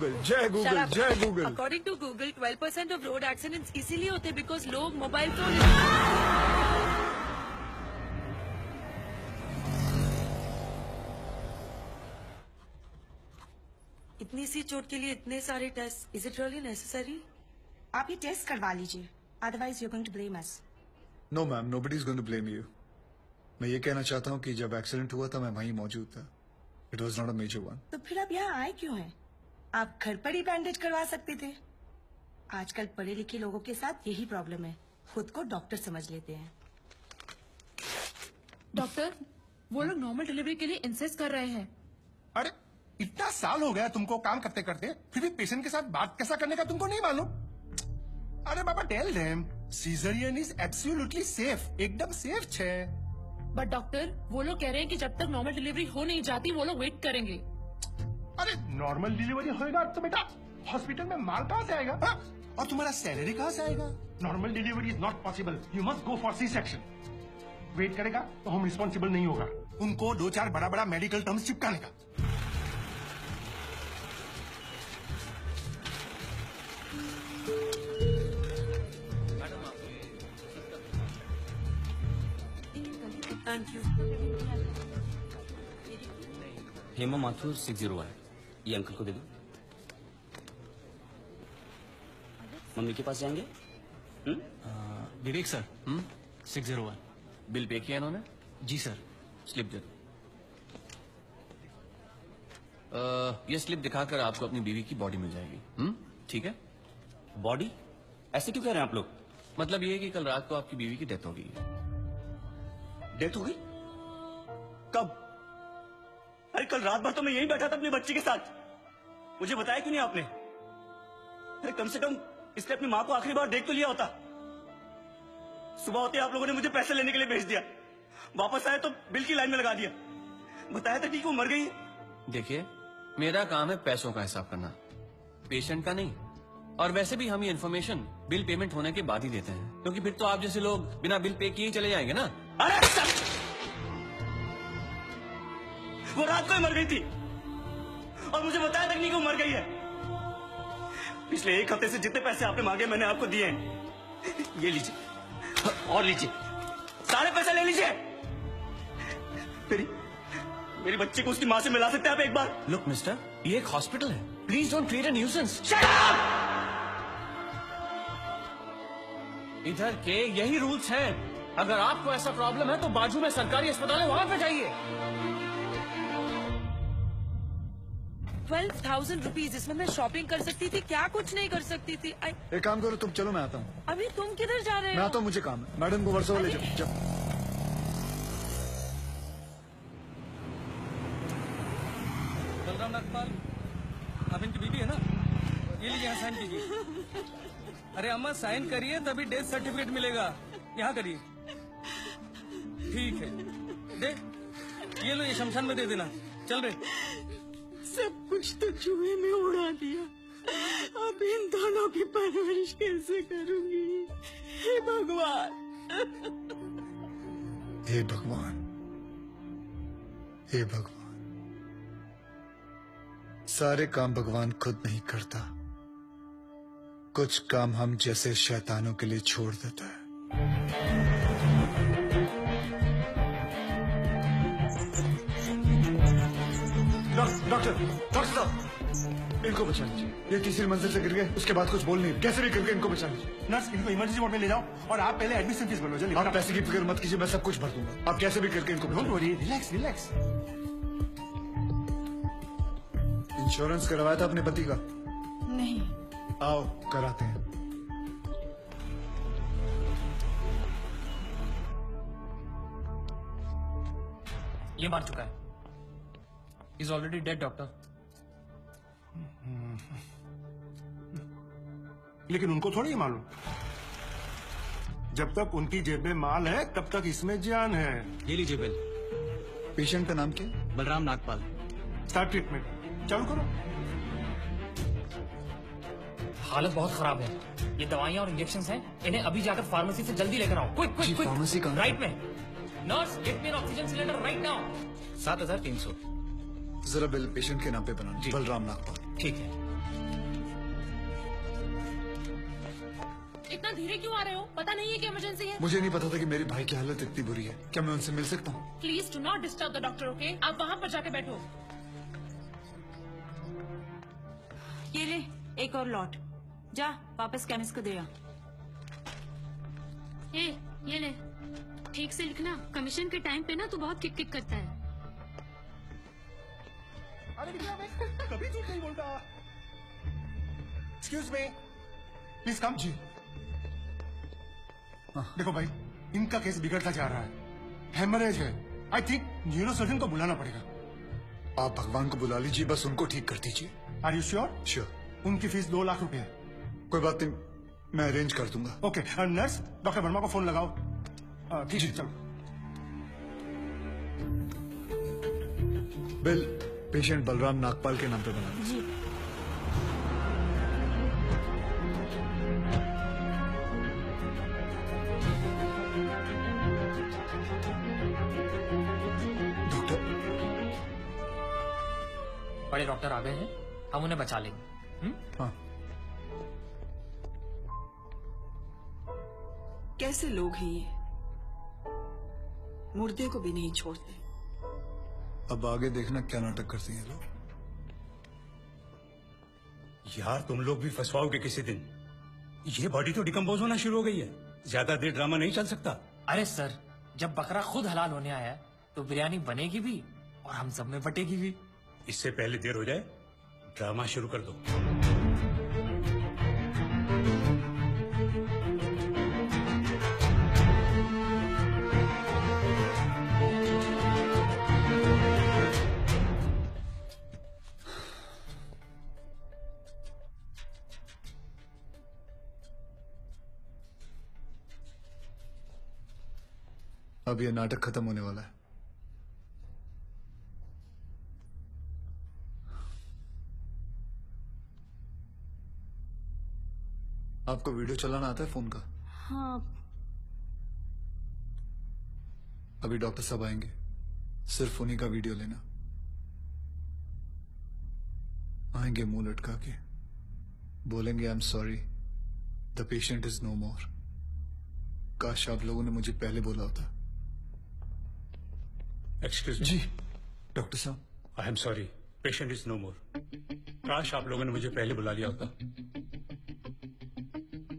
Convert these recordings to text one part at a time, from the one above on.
जय गूगल, जय Google. According to Google 12% of road accidents इसीलिए होते बिकॉज लोग मोबाइल फोन। इतनी सी चोट के लिए इतने सारे test, is it really necessary? आप ये टेस्ट करवा लीजिए, otherwise you are going to blame us. No ma'am, nobody is going to blame you. मैं ये कहना चाहता हूँ कि जब एक्सीडेंट हुआ था मैं वहीं मौजूद था। It was not a major one. तो फिर आप यहाँ आए क्यों हैं? आप घर पर ही बैंडेज करवा सकते थे। आजकल पढ़े लिखे लोगों के साथ यही प्रॉब्लम है, खुद को डॉक्टर समझ लेते हैं। डॉक्टर, वो लोग नॉर्मल डिलीवरी के लिए इंसिस्ट कर रहे हैं। अरे इतना साल हो गया तुमको काम करते करते, फिर भी पेशेंट के साथ बात कैसा करने का तुमको नहीं मालूम? अरे बाबा tell them caesarean is absolutely safe, एकदम सेफ छे। बट डॉक्टर, वो लोग कह रहे हैं कि जब तक नॉर्मल डिलीवरी हो नहीं जाती वो लोग वेट करेंगे। अरे नॉर्मल डिलीवरी होएगा तो बेटा हॉस्पिटल में माल कहाँ से आएगा? हाँ? और तुम्हारा सैलरी कहाँ से आएगा? Normal delivery is not possible, you must go for C section. Wait करेगा तो हम रिस्पॉन्सिबल नहीं होगा। उनको 2-4 बड़ा बड़ा मेडिकल टर्म्स चिपकाने का। Thank you. हेमा माथुर 601, ये अंकल को दे दो। मम्मी के पास जाएंगे? विवेक सर, 601। बिल पे किया इन्होंने? जी सर। स्लिप दे दो। ये स्लिप दिखाकर आपको अपनी बीवी की बॉडी मिल जाएगी। ठीक है? बॉडी? ऐसे क्यों कह रहे हैं आप लोग? मतलब ये है कि कल रात को आपकी बीवी की डेथ हो गई है। डेथ हो गई? कब? अरे कल रात भर तो मैं यहीं बैठा था अपनी बच्ची के साथ। मुझे बताया क्यों नहीं आपने? अरे कम से कम इसने अपनी माँ को आखिरी बार देख तो लिया होता। सुबह होते आप लोगों ने मुझे पैसे लेने के लिए भेज दिया, वापस आए तो बिल की लाइन में लगा दिया। बताया था ठीक वो मर गई है। देखिए, मेरा काम है पैसों का हिसाब करना, पेशेंट का नहीं। और वैसे भी हम ये इन्फॉर्मेशन बिल पेमेंट होने के बाद ही देते हैं, क्योंकि फिर तो आप जैसे लोग बिना बिल पे किए ही चले जाएंगे ना। अरे वो रात को ही मर गई थी और मुझे बताया तक नहीं कि वो मर गई है। पिछले 1 हफ्ते से जितने पैसे आपने मांगे मैंने आपको दिए हैं। ये लीजिए और लीजिए, सारे पैसे ले लीजिए। मेरी बच्ची को उसकी माँ से मिला सकते हैं आप एक बार? लुक मिस्टर, ये एक हॉस्पिटल है, please don't create a nuisance. Shut up! इधर के यही रूल्स हैं। अगर आपको ऐसा प्रॉब्लम है तो बाजू में सरकारी अस्पताल है, वहां पे जाइए। 12,000 रुपीज, इसमें मैं शॉपिंग कर सकती थी, क्या कुछ नहीं कर सकती थी। एक काम करो, तुम चलो मैं आता हूँ। अभी तुम किधर जा रहे हो? मैं आता हूँ, मुझे काम है। मैडम को वर्षों ले जाओ। बलराम नागपाल, आप इनकी बीवी है ना? ये लीजिए, यहाँ साइन कीजिए। अरे अम्मा साइन करिए तभी डेथ सर्टिफिकेट मिलेगा। यहाँ करिए। ठीक है, दे ये लो, ये शमशान में दे देना। चल रहे। सब कुछ तो चूहे में उड़ा दिया, अब इन दोनों की परवरिश कैसे करूंगी? हे भगवान, हे भगवान, हे भगवान। सारे काम भगवान खुद नहीं करता, कुछ काम हम जैसे शैतानों के लिए छोड़ देता है। डॉक्टर साहब, इनको बचा लीजिए। ये तीसरी मंजिल से गिर गए, उसके बाद कुछ बोल नहीं, कैसे भी करके इनको बचा लीजिए। नर्स, इनको इमरजेंसी वार्ड में ले जाओ और आप पहले एडमिशन फीस भरो। जल्दी। आप पैसे की फिक्र मत कीजिए, मैं सब कुछ भर दूंगा। आप कैसे भी करके इनको don't worry, relax relax. Insurance करवाया था अपने पति का? नहीं। आओ कराते हैं। ये मार चुका है। Is already dead doctor. लेकिन उनको थोड़ी मालूम, जब तक उनकी जेब में माल है तब तक इसमें जान है। ये लीजिए बिल। पेशेंट का नाम क्या? बलराम नागपाल। स्टार्ट ट्रीटमेंट, चालू करो। हालत बहुत खराब है, ये दवाइयाँ और इंजेक्शंस हैं, इन्हें अभी जाकर फार्मेसी से जल्दी लेकर आओ। Quick quick quick. फार्मेसी कहाँ? राइट में। Nurse, get me N oxygen cylinder right now. 7,300। जरा बिल पेशेंट के नाम पे बनाना। बलराम नागपाल। ठीक है। इतना धीरे क्यों आ रहे हो? पता नहीं है कि इमरजेंसी है? मुझे नहीं पता था कि मेरी भाई की हालत इतनी बुरी है। क्या मैं उनसे मिल सकता हूँ? Please do not disturb the doctor, okay? आप वहाँ पर जाके बैठो। ये ले एक और लॉट, जा वापस केमिस्ट को दे आ। ये ले, ठीक से लिखना। कमीशन के टाइम पे ना तू बहुत किक किक करता है। अरे भैया मैं कभी झूठ नहीं बोलता। Excuse me, please come. जी देखो भाई, इनका केस बिगड़ता जा रहा है, हेमरेज है। आई थिंक न्यूरोसर्जन को बुलाना पड़ेगा। आप भगवान को बुला लीजिए, बस उनको ठीक कर दीजिए। Are you sure? श्योर। उनकी फीस 2 लाख रुपए है। कोई बात नहीं, मैं अरेंज कर दूंगा। ओके नर्स, डॉक्टर वर्मा को फोन लगाओ। ठीक है, चलो। बिल पेशेंट बलराम नागपाल के नाम पे बना दो। जी डॉक्टर, बड़े डॉक्टर आ गए हैं, हम उन्हें बचा लेंगे। हाँ कैसे लोग हैं ये, मुर्दे को भी नहीं छोड़ते। अब आगे देखना क्या नाटक करती हैं लोग। यार तुम लोग भी फंसवाओगे किसी दिन। ये बॉडी तो डिकम्पोज होना शुरू हो गई है, ज्यादा देर ड्रामा नहीं चल सकता। अरे सर, जब बकरा खुद हलाल होने आया तो बिरयानी बनेगी भी और हम सब में बटेगी भी। इससे पहले देर हो जाए, ड्रामा शुरू कर दो। अब ये नाटक खत्म होने वाला है। आपको वीडियो चलाना आता है फोन का? हाँ अभी डॉक्टर साहब आएंगे, सिर्फ उन्हीं का वीडियो लेना। आएंगे मुंह लटका के, बोलेंगे I am sorry, the patient is no more. काश आप लोगों ने मुझे पहले बोला होता। एक्सक्यूज जी डॉक्टर साहब, I am sorry, patient is no more. काश आप लोगों ने मुझे पहले बुला लिया होता।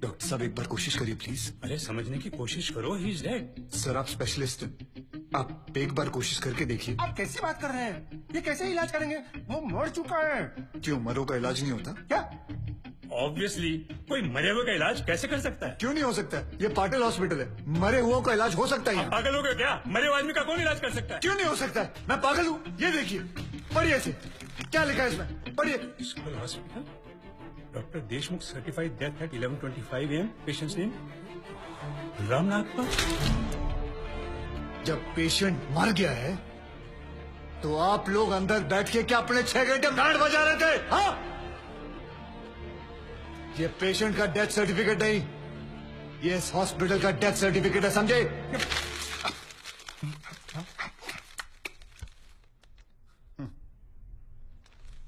डॉक्टर साहब एक बार कोशिश करिए प्लीज। अरे समझने की कोशिश करो, ही इज डेड। सर आप स्पेशलिस्ट हैं, आप एक बार कोशिश करके देखिए। आप कैसी बात कर रहे हैं? ये कैसे इलाज करेंगे? वो मर चुका है। क्यों, मरो का इलाज नहीं होता? क्या? ऑब्वियसली कोई मरे हुए का इलाज कैसे कर सकता है? क्यों नहीं हो सकता? ये पाटिल हॉस्पिटल है, मरे हुओं का इलाज हो सकता है आप यहाँ। पागल हो गए क्या? मरे हुए आदमी का कौन इलाज कर सकता है? क्यों नहीं हो सकता है? मैं पागल हूँ? ये देखिए, पढ़िए इसे, क्या लिखा है इसमें, पढ़िए। School hospital, doctor Deshmukh certified death eight 11:25 AM। Patients name Ram Nagpal. जब पेशेंट मर गया है तो आप लोग अंदर बैठ के क्या अपने 6 घंटे बैंड बजा रहे थे? हाँ, ये पेशेंट का डेथ सर्टिफिकेट नहीं, ये इस हॉस्पिटल का डेथ सर्टिफिकेट है, समझे?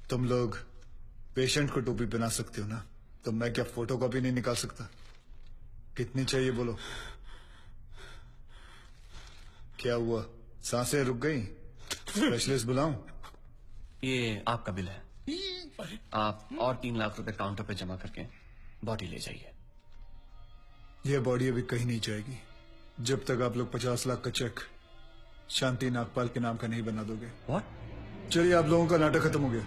तुम लोग पेशेंट को टोपी पहना सकते हो ना, तो मैं क्या फोटो कॉपी नहीं निकाल सकता? कितनी चाहिए बोलो? क्या हुआ, सांसें रुक गई? स्पेशलिस्ट बुलाऊं? ये आपका बिल है, आप और 3 लाख रुपए काउंटर पे जमा करके बॉडी ले जाइए। यह बॉडी अभी कहीं नहीं जाएगी जब तक आप लोग 50 लाख का चेक शांति नागपाल के नाम का नहीं बना दोगे। व्हाट? चलिए, आप लोगों का नाटक खत्म हो गया,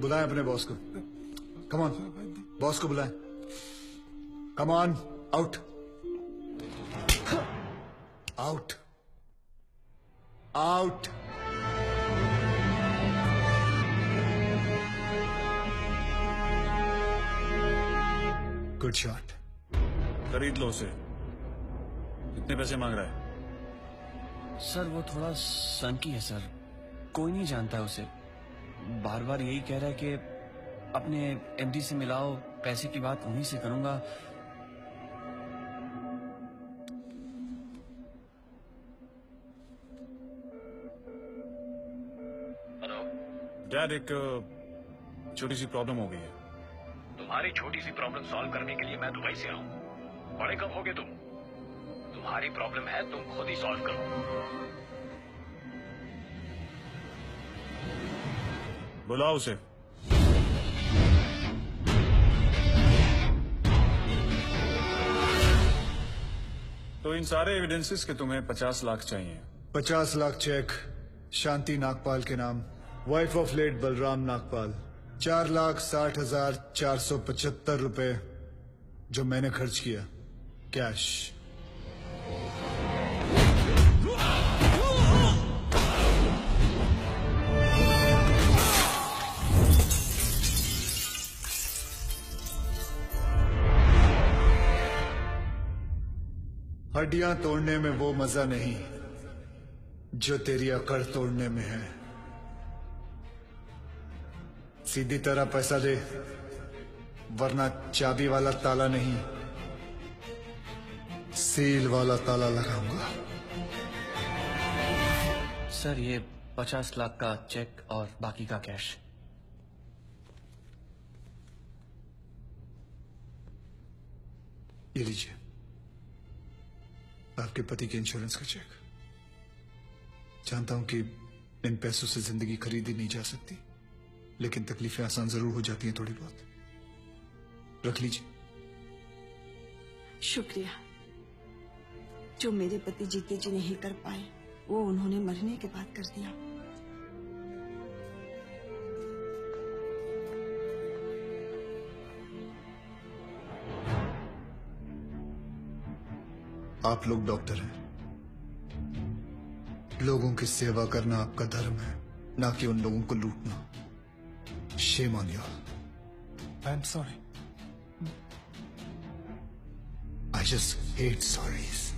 बुलाएं अपने बॉस को। कम ऑन, बॉस को बुलाएं। Come on, out out out. Good shot. खरीद लो उसे। कितने पैसे मांग रहा है? सर वो थोड़ा सनकी है सर, कोई नहीं जानता है उसे। बार बार यही कह रहा है कि अपने एमडी से मिलाओ, पैसे की बात उन्हीं से करूंगा। डैड, एक छोटी सी प्रॉब्लम हो गई है। तुम्हारी छोटी सी प्रॉब्लम सॉल्व करने के लिए मैं दुबई से आऊं। बड़े कब होगे तुम? तुम्हारी प्रॉब्लम है, तुम खुद ही सॉल्व करो। बुलाओ उसे। तो इन सारे एविडेंसेस के तुम्हें 50 लाख चाहिए। 50 लाख चेक शांति नागपाल के नाम, wife of late Balram Nagpal. 4,60,475 रुपए जो मैंने खर्च किया, कैश। हड्डियां तोड़ने में वो मजा नहीं जो तेरी अकड़ तोड़ने में है। सीधी तरह पैसा दे, वरना चाबी वाला ताला नहीं, सील वाला ताला लगाऊंगा। सर, ये 50 लाख का चेक और बाकी का कैश। ये लीजिए, आपके पति के इंश्योरेंस का चेक। जानता हूं कि इन पैसों से जिंदगी खरीदी नहीं जा सकती, लेकिन तकलीफें आसान जरूर हो जाती हैं थोड़ी बहुत। रख लीजिए। शुक्रिया। जो मेरे पति जीते जी नहीं कर पाए, वो उन्होंने मरने के बाद कर दिया। आप लोग डॉक्टर हैं, लोगों की सेवा करना आपका धर्म है, ना कि उन लोगों को लूटना। Shame on you. I'm sorry. I just hate sorries.